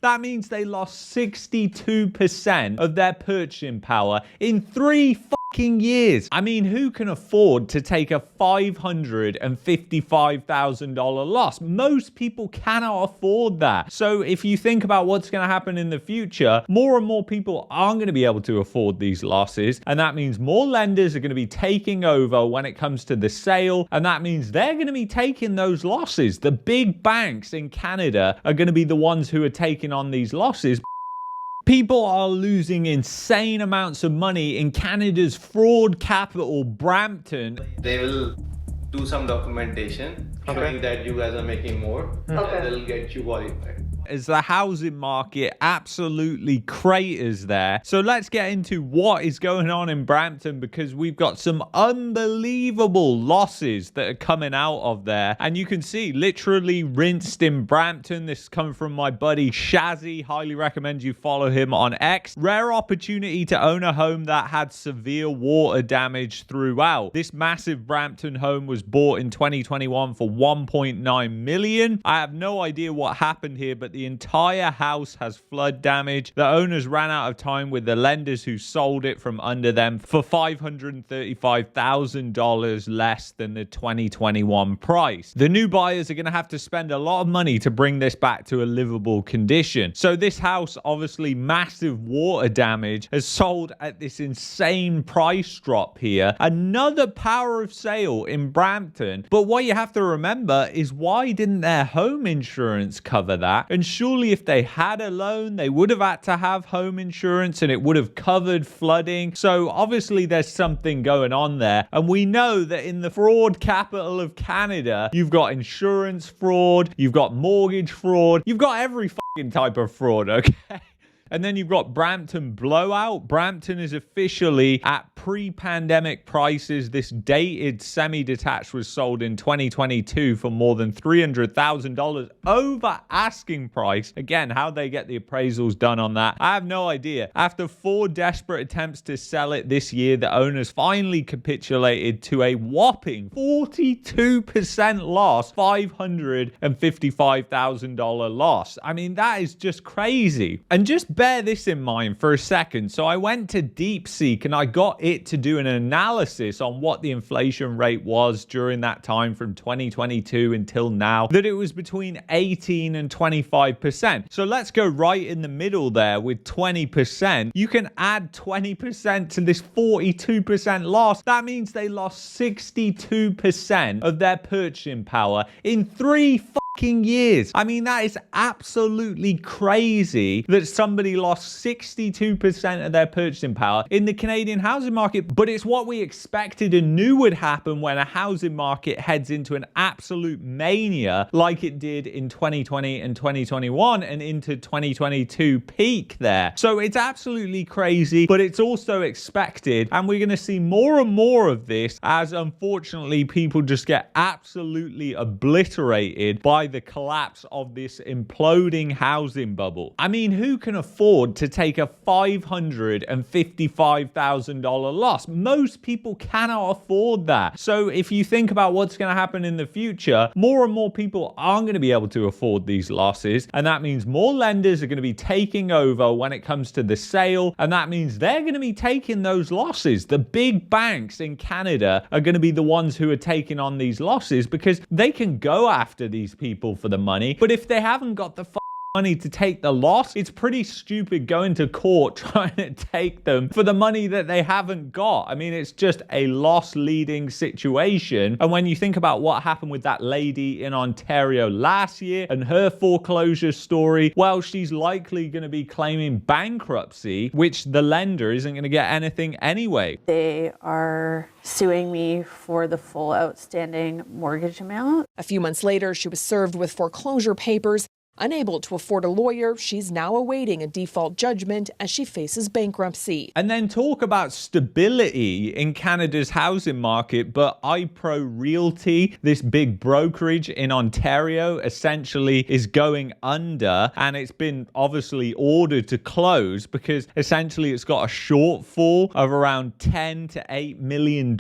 That means they lost 62% of their purchasing power in 3 years. I mean, who can afford to take a $555,000 loss? Most people cannot afford that. So if you think about what's going to happen in the future, more and more people aren't going to be able to afford these losses. And that means more lenders are going to be taking over when it comes to the sale. And that means they're going to be taking those losses. The big banks in Canada are going to be the ones who are taking on these losses. People are losing insane amounts of money in Canada's fraud capital, Brampton. They will do some documentation showing that you guys are making more, and they'll get you qualified. As the housing market absolutely craters there. So let's get into what is going on in Brampton, because we've got some unbelievable losses that are coming out of there. And you can see literally rinsed in Brampton. This is coming from my buddy Shazzy. Highly recommend you follow him on X. Rare opportunity to own a home that had severe water damage throughout. This massive Brampton home was bought in 2021 for $1.9 million. I have no idea what happened here, but the entire house has flood damage. The owners ran out of time with the lenders who sold it from under them for $535,000 less than the 2021 price. The new buyers are going to have to spend a lot of money to bring this back to a livable condition. So this house, obviously massive water damage, has sold at this insane price drop here. Another power of sale in Brampton. But what you have to remember is, why didn't their home insurance cover that? And surely if they had a loan, they would have had to have home insurance and it would have covered flooding. So obviously there's something going on there. And we know that in the fraud capital of Canada, you've got insurance fraud, you've got mortgage fraud, you've got every fucking type of fraud, okay? And then you've got Brampton blowout. Brampton is officially at pre-pandemic prices. This dated semi-detached was sold in 2022 for more than $300,000 over asking price. Again, how they get the appraisals done on that, I have no idea. After 4 desperate attempts to sell it this year, the owners finally capitulated to a whopping 42% loss, $555,000 loss. I mean, that is just crazy. And just bear this in mind for a second. So I went to DeepSeek and I got it to do an analysis on what the inflation rate was during that time from 2022 until now, that it was between 18 and 25%. So let's go right in the middle there with 20%. You can add 20% to this 42% loss. That means they lost 62% of their purchasing power in 3 years. I mean, that is absolutely crazy that somebody lost 62% of their purchasing power in the Canadian housing market. But it's what we expected and knew would happen when a housing market heads into an absolute mania like it did in 2020 and 2021 and into 2022 peak there. So it's absolutely crazy, but it's also expected. And we're going to see more and more of this as, unfortunately, people just get absolutely obliterated by the collapse of this imploding housing bubble. I mean, who can afford to take a $555,000 loss? Most people cannot afford that. So if you think about what's going to happen in the future, more and more people aren't going to be able to afford these losses. And that means more lenders are going to be taking over when it comes to the sale. And that means they're going to be taking those losses. The big banks in Canada are going to be the ones who are taking on these losses because they can go after these people for the money. But if they haven't got the money to take the loss, it's pretty stupid going to court trying to take them for the money that they haven't got. I mean, it's just a loss leading situation. And when you think about what happened with that lady in Ontario last year and her foreclosure story, well, she's likely going to be claiming bankruptcy, which the lender isn't going to get anything anyway. They are suing me for the full outstanding mortgage amount. A few months later, she was served with foreclosure papers. Unable to afford a lawyer, she's now awaiting a default judgment as she faces bankruptcy. And then talk about stability in Canada's housing market, but iPro Realty, this big brokerage in Ontario, essentially is going under, and it's been obviously ordered to close because essentially it's got a shortfall of around $10 to $8 million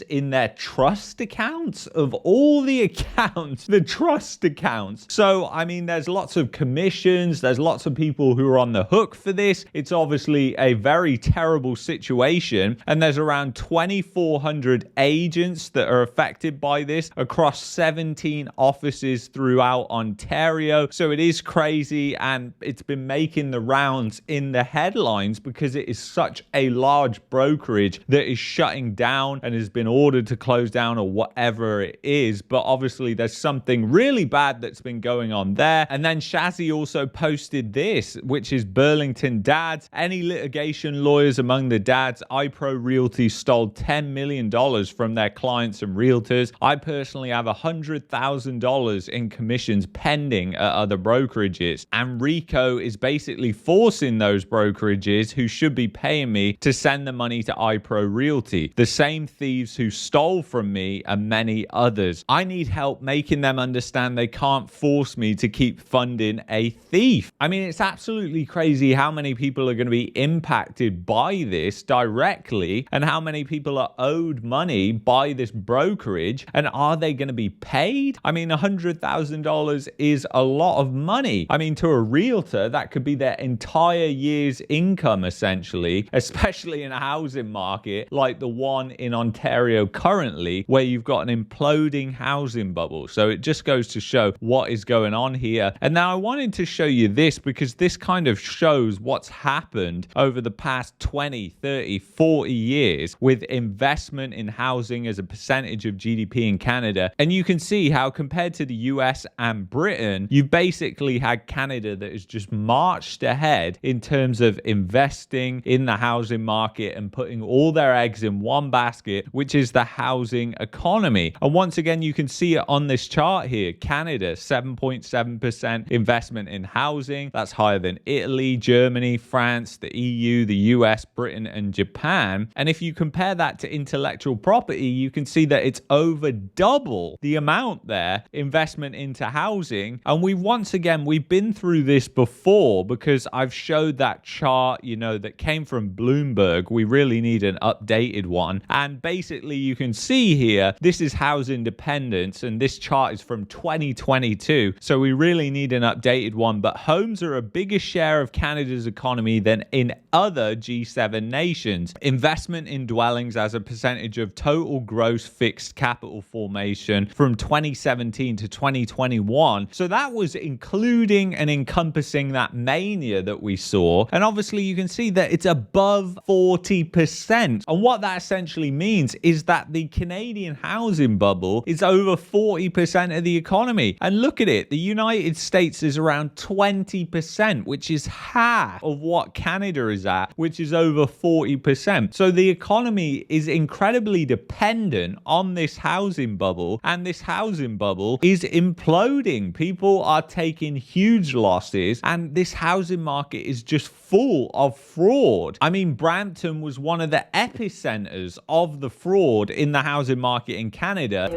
in their trust accounts. Of all the accounts, the trust accounts. So, I mean, there's lots of commissions. There's lots of people who are on the hook for this. It's obviously a very terrible situation. And there's around 2,400 agents that are affected by this across 17 offices throughout Ontario. So it is crazy, and it's been making the rounds in the headlines because it is such a large brokerage that is shutting down and has been ordered to close down or whatever it is. But obviously there's something really bad that's been going on there. And then Shazzy also posted this, which is Burlington dads. Any litigation lawyers among the dads? iPro Realty stole $10 million from their clients and realtors. I personally have $100,000 in commissions pending at other brokerages. And Rico is basically forcing those brokerages who should be paying me to send the money to iPro Realty, the same thieves who stole from me and many others. I need help making them understand they can't force me to keep funding a thief. I mean, it's absolutely crazy how many people are going to be impacted by this directly and how many people are owed money by this brokerage, and are they going to be paid? I mean, $100,000 is a lot of money. I mean, to a realtor, that could be their entire year's income, essentially, especially in a housing market like the one in Ontario currently, where you've got an imploding housing bubble. So it just goes to show what is going on here. And now I wanted to show you this because this kind of shows what's happened over the past 20, 30, 40 years with investment in housing as a percentage of GDP in Canada. And you can see how compared to the US and Britain, you've basically had Canada that has just marched ahead in terms of investing in the housing market and putting all their eggs in one basket, which is the housing economy. And once again, you can see it on this chart here. Canada, 7.7% investment in housing. That's higher than Italy, Germany, France, the EU, the US, Britain, and Japan. And if you compare that to intellectual property, you can see that it's over double the amount there, investment into housing. And we've been through this before because I've showed that chart, that came from Bloomberg. We really need an updated one. And basically you can see here, this is housing dependence, and this chart is from 2022. So we really need an updated one. But homes are a bigger share of Canada's economy than in other G7 nations. Investment in dwellings as a percentage of total gross fixed capital formation from 2017 to 2021. So that was including and encompassing that mania that we saw. And obviously you can see that it's above 40%. And what that essentially means is that the Canadian housing bubble is over 40% of the economy. And look at it, the United States is around 20%, which is half of what Canada is at, which is over 40%. So the economy is incredibly dependent on this housing bubble, and this housing bubble is imploding. People are taking huge losses, and this housing market is just full of fraud. I mean, Brampton was one of the epicenters of the fraud in the housing market in Canada.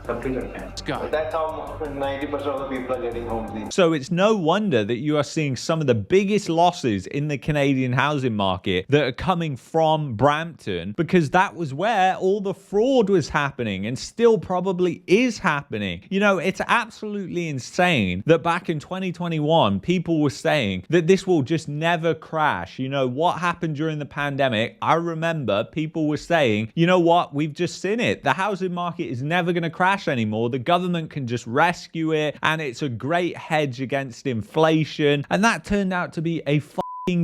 That's how 90% of the people are getting homes. So it's no wonder that you are seeing some of the biggest losses in the Canadian housing market that are coming from Brampton, because that was where all the fraud was happening and still probably is happening. It's absolutely insane that back in 2021, people were saying that this will just never crash. What happened during the pandemic? I remember people were saying, we've just seen it. The housing market is never going to crash anymore. The government can just rescue it, and it's a great hedge against inflation. And that turned out to be a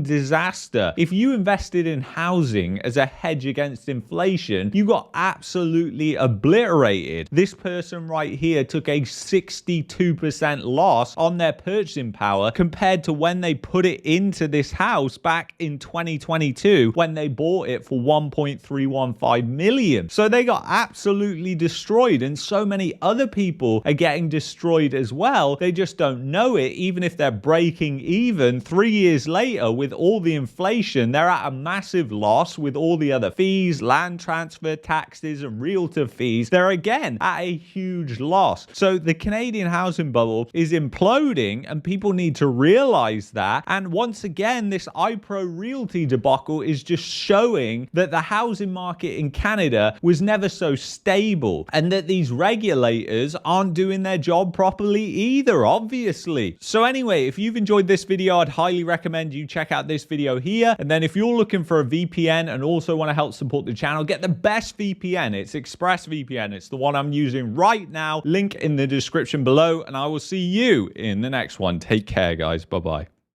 disaster. If you invested in housing as a hedge against inflation, you got absolutely obliterated. This person right here took a 62% loss on their purchasing power compared to when they put it into this house back in 2022 when they bought it for $1.315 million. So they got absolutely destroyed, and so many other people are getting destroyed as well. They just don't know it, even if they're breaking even 3 years later with all the inflation, they're at a massive loss with all the other fees, land transfer taxes, and realtor fees. They're again at a huge loss. So the Canadian housing bubble is imploding, and people need to realize that. And once again, this iPro Realty debacle is just showing that the housing market in Canada was never so stable, and that these regulators aren't doing their job properly either, obviously. So anyway, if you've enjoyed this video, I'd highly recommend you check out this video here. And then if you're looking for a VPN and also want to help support the channel, get the best VPN. It's ExpressVPN. It's the one I'm using right now. Link in the description below, and I will see you in the next one. Take care, guys. Bye-bye.